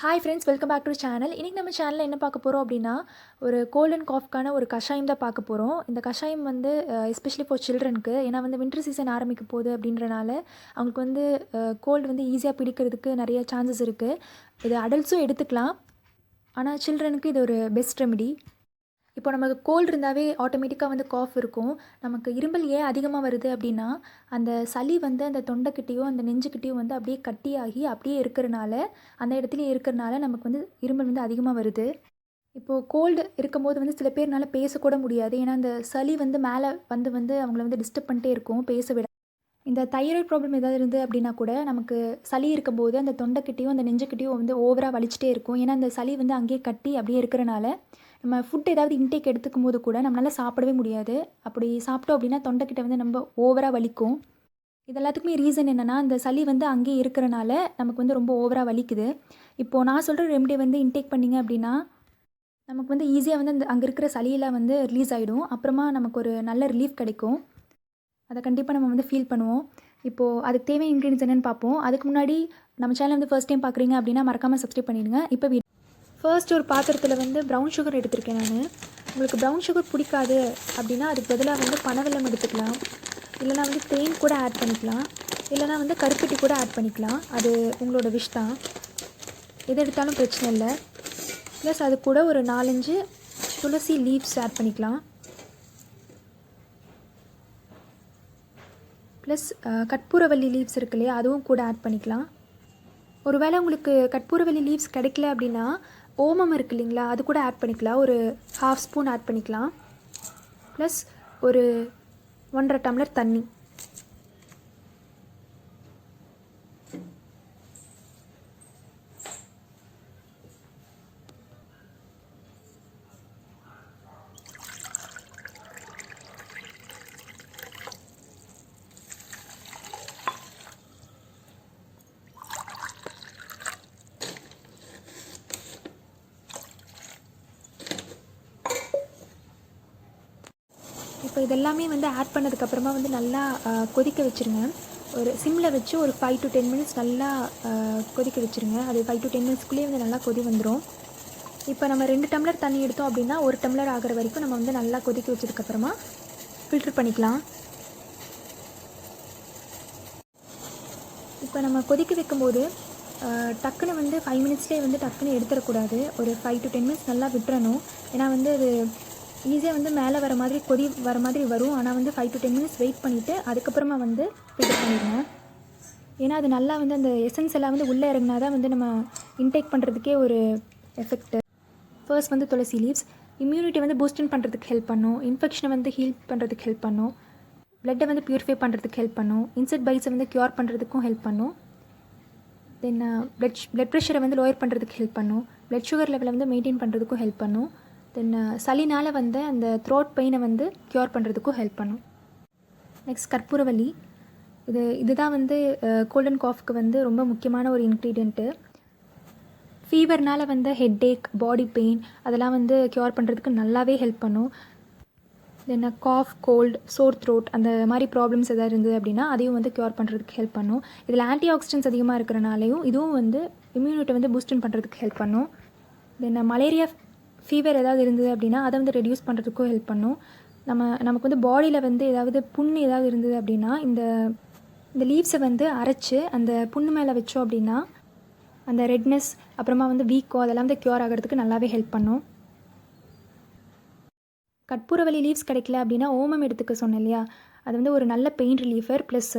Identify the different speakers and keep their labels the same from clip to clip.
Speaker 1: Hi friends, welcome back to channel. இன்றைக்கி நம்ம சேனலில் என்ன பார்க்க போகிறோம் அப்படின்னா, ஒரு கோல்ட் அண்ட் காஃப்க்கான ஒரு கஷாயம் தான் பார்க்க போகிறோம். இந்த கஷாயம் வந்து எஸ்பெஷலி ஃபார் சில்ட்ரனுக்கு, ஏன்னா வந்து வின்டர் சீசன் ஆரம்பிக்க போகுது அப்படின்றனால அவங்களுக்கு வந்து கோல்டு வந்து ஈஸியாக பிடிக்கிறதுக்கு நிறைய சான்சஸ் இருக்குது. இது அடல்ட்ஸும் எடுத்துக்கலாம், ஆனால் சில்ட்ரனுக்கு இது ஒரு பெஸ்ட் ரெமெடி. இப்போ நமக்கு கோல்டு இருந்தாவே ஆட்டோமேட்டிக்காக வந்து காஃப் இருக்கும். நமக்கு இருமல் ஏன் அதிகமாக வருது அப்படின்னா, அந்த சளி வந்து அந்த தொண்டைக்கிட்டேயோ அந்த நெஞ்சுக்கிட்டேயோ வந்து அப்படியே கட்டியாகி அப்படியே இருக்கிறனால, அந்த இடத்துலயே இருக்கிறனால நமக்கு வந்து இருமல் வந்து அதிகமாக வருது. இப்போது கோல்டு இருக்கும்போது வந்து சில பேர்னால பேசக்கூட முடியாது. ஏன்னா அந்த சளி வந்து மேலே வந்து வந்து அவங்கள வந்து டிஸ்டர்ப் பண்ணிட்டே இருக்கும், பேச விட. இந்த தைராய்டு ப்ராப்ளம் ஏதாவது இருந்து அப்படின்னா கூட நமக்கு சளி இருக்கும்போது அந்த தொண்டைக்கிட்டேயும் அந்த நெஞ்சுக்கிட்டேயும் வந்து ஓவராக வலிச்சிட்டே இருக்கும். ஏன்னா அந்த சளி வந்து அங்கேயே கட்டி அப்படியே இருக்கிறனால நம்ம ஃபுட் ஏதாவது இன்டேக் எடுத்துக்கும் போது கூட நம்மளால் சாப்பிடவே முடியாது. அப்படி சாப்பிட்டோம் அப்படின்னா தொண்டைக்கிட்ட வந்து நம்ம ஓவராக வலிக்கும். இது எல்லாத்துக்குமே ரீசன் என்னென்னா, அந்த சளி வந்து அங்கேயே இருக்கிறனால நமக்கு வந்து ரொம்ப ஓவராக வலிக்குது. இப்போது நான் சொல்கிற ரெமெடி வந்து இன்டேக் பண்ணிங்க அப்படின்னா நமக்கு வந்து ஈஸியாக வந்து அந்த அங்கே இருக்கிற சளியெல்லாம் வந்து ரிலீஸ் ஆகிடும். அப்புறமா நமக்கு ஒரு நல்ல ரிலீஃப் கிடைக்கும். அதை கண்டிப்பாக நம்ம வந்து ஃபீல் பண்ணுவோம். இப்போது அதுக்கு தேவையான இன்க்ரீடியன்ஸ் என்னென்னு பார்ப்போம். அதுக்கு முன்னாடி நம்ம சேனல் வந்து ஃபர்ஸ்ட் டைம் பார்க்குறீங்க அப்படின்னா மறக்காமல் சப்ஸ்கிரைப் பண்ணிடுங்க. இப்போ ஃபர்ஸ்ட் ஒரு பாத்திரத்தில் வந்து ப்ரௌன் சுகர் எடுத்திருக்கேன் நான். உங்களுக்கு ப்ரௌன் சுகர் பிடிக்காது அப்படின்னா அதுக்கு பதிலாக வந்து பனவெல்லம் எடுத்துக்கலாம், இல்லைனா வந்து தேன் கூட ஆட் பண்ணிக்கலாம், இல்லைனா வந்து கருப்பட்டி கூட ஆட் பண்ணிக்கலாம். அது உங்களோட விஷ் தான், எது எடுத்தாலும் பிரச்சனை இல்லை. ப்ளஸ் அது கூட ஒரு 4-5 துளசி லீவ்ஸ் ஆட் பண்ணிக்கலாம். ப்ளஸ் கற்பூரவல்லி லீவ்ஸ் இருக்கு இல்லையா, அதுவும் கூட ஆட் பண்ணிக்கலாம். ஒருவேளை உங்களுக்கு கற்பூரவல்லி லீவ்ஸ் கிடைக்கல அப்படின்னா ஓமம் இருக்குது இல்லைங்களா, அது கூட ஆட் பண்ணிக்கலாம். ஒரு 1/2 ஸ்பூன் ஆட் பண்ணிக்கலாம். ப்ளஸ் ஒரு 1.5 டம்ளர் தண்ணி. இப்போ இதெல்லாமே வந்து ஆட் பண்ணதுக்கப்புறமா வந்து நல்லா கொதிக்க வச்சுருங்க. ஒரு சிம்மில் வச்சு ஒரு 5 to 10 மினிட்ஸ் நல்லா கொதிக்க வச்சுருங்க. அது 5 to 10 மினிட்ஸ்க்குள்ளேயே வந்து நல்லா கொதி வந்துடும். இப்போ நம்ம 2 டம்ளர் தண்ணி எடுத்தோம் அப்படின்னா 1 டம்ளர் ஆகிற வரைக்கும் நம்ம வந்து நல்லா கொதிக்க வச்சதுக்கப்புறமா ஃபில்ட்ரு பண்ணிக்கலாம். இப்போ நம்ம கொதிக்க வைக்கும்போது டக்குன்னு வந்து 5 மினிட்ஸ்லேயே வந்து டக்குன்னு எடுத்துடக்கூடாது. ஒரு 5 to 10 மினிட்ஸ் நல்லா விட்டுறணும். ஏன்னா வந்து அது ஈஸியாக வந்து மேலே வர மாதிரி கொதி வர மாதிரி வரும். ஆனால் வந்து 5 to 10 மினிட்ஸ் வெயிட் பண்ணிவிட்டு அதுக்கப்புறமா வந்து ஃபில்டர் பண்ணிடுங்க. ஏன்னா அது நல்லா வந்து அந்த எசன்ஸ் எல்லாம் வந்து உள்ளே இறங்கினா தான் வந்து நம்ம இன்டேக் பண்ணுறதுக்கே ஒரு எஃபெக்ட்டு. ஃபர்ஸ்ட் வந்து துளசி லீவ்ஸ் இம்யூனிட்டி வந்து பூஸ்டன் பண்ணுறதுக்கு ஹெல்ப் பண்ணும். இன்ஃபெக்ஷனை வந்து ஹீல் பண்ணுறதுக்கு ஹெல்ப் பண்ணும். பிளட்டை வந்து ப்யூரிஃபை பண்ணுறதுக்கு ஹெல்ப் பண்ணும். இன்செக்ட் பைட்ஸை வந்து க்யூர் பண்ணுறதுக்கும் ஹெல்ப் பண்ணும். தென் பிளட் ப்ரெஷரை வந்து லோயர் பண்ணுறதுக்கு ஹெல்ப் பண்ணும். பிளட் சுகர் லெவலை வந்து மெயின்டைன் பண்ணுறதுக்கும் ஹெல்ப் பண்ணும். தென் சளினால் வந்து அந்த த்ரோட் பெயினை வந்து க்யூர் பண்ணுறதுக்கும் ஹெல்ப் பண்ணும். நெக்ஸ்ட் கற்பூரவல்லி. இதுதான் வந்து கோல்ட் அண்ட் காஃப்க்கு வந்து ரொம்ப முக்கியமான ஒரு இன்க்ரீடியண்ட்டு. ஃபீவர்னால் வந்து ஹெட்டேக், பாடி பெயின் அதெல்லாம் வந்து க்யூர் பண்ணுறதுக்கு நல்லாவே ஹெல்ப் பண்ணும். தென் காஃப், கோல்டு, சோர் த்ரோட் அந்த மாதிரி ப்ராப்ளம்ஸ் எதாவது இருந்தது அப்படின்னா அதையும் வந்து க்யூர் பண்ணுறதுக்கு ஹெல்ப் பண்ணும். இதில் ஆன்டி ஆக்சிடென்ட்ஸ் அதிகமாக இருக்கிறனாலையும் இதுவும் வந்து இம்யூனிட்டி வந்து பூஸ்டன் பண்ணுறதுக்கு ஹெல்ப் பண்ணும். தென் மலேரியா ஃபீவர் ஏதாவது இருந்தது அப்படின்னா அதை வந்து ரெடியூஸ் பண்ணுறதுக்கும் ஹெல்ப் பண்ணும். நமக்கு வந்து பாடியில் வந்து ஏதாவது புண்ணு ஏதாவது இருந்தது அப்படின்னா இந்த லீவ்ஸை வந்து அரைச்சி அந்த புண்ணு மேலே வச்சோம் அப்படின்னா அந்த ரெட்னஸ் அப்புறமா வந்து வீக்கோ அதெல்லாம் வந்து க்யூர் ஆகிறதுக்கு நல்லாவே ஹெல்ப் பண்ணும். கற்பூரவல்லி லீவ்ஸ் கிடைக்கல அப்படின்னா ஓமம் எடுத்துக்க சொன்னேன் இல்லையா, அது வந்து ஒரு நல்ல பெயின் ரிலீஃபர். ப்ளஸ்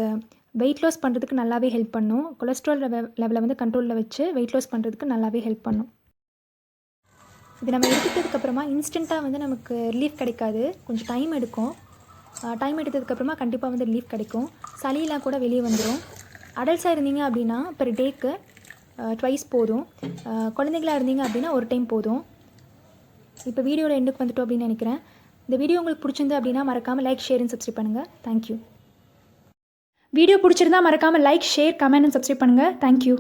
Speaker 1: வெயிட் லாஸ் பண்ணுறதுக்கு நல்லாவே ஹெல்ப் பண்ணும். கொலஸ்ட்ரால் லெவலை வந்து கண்ட்ரோலில் வச்சு வெயிட் லாஸ் பண்ணுறதுக்கு நல்லாவே ஹெல்ப் பண்ணும். இது நம்ம எடுத்துக்கிட்டதுக்கப்புறமா இன்ஸ்டண்ட்டாக வந்து நமக்கு ரிலீஃப் கிடைக்காது, கொஞ்சம் டைம் எடுக்கும். டைம் எடுத்ததுக்கப்புறமா கண்டிப்பாக வந்து ரிலீஃப் கிடைக்கும். சளியெலாம் கூட வெளியே வந்துடும். அடல்ட்ஸாக இருந்தீங்க அப்படின்னா பெர் டேக்கு 2 போதும். குழந்தைங்களாக இருந்தீங்க அப்படின்னா ஒரு டைம் போதும். இப்போ வீடியோவில் எண்டுக்கு வந்துட்டோம் அப்படின்னு நினைக்கிறேன். இந்த வீடியோ உங்களுக்கு பிடிச்சிருந்து அப்படின்னா மறக்காமல் லைக், ஷேர் அண்ட் சப்ஸ்கிரைப் பண்ணுங்கள். தேங்க்யூ. வீடியோ பிடிச்சிருந்தா மறக்காமல் like, share, comment and subscribe பண்ணுங்கள். தேங்க்யூ.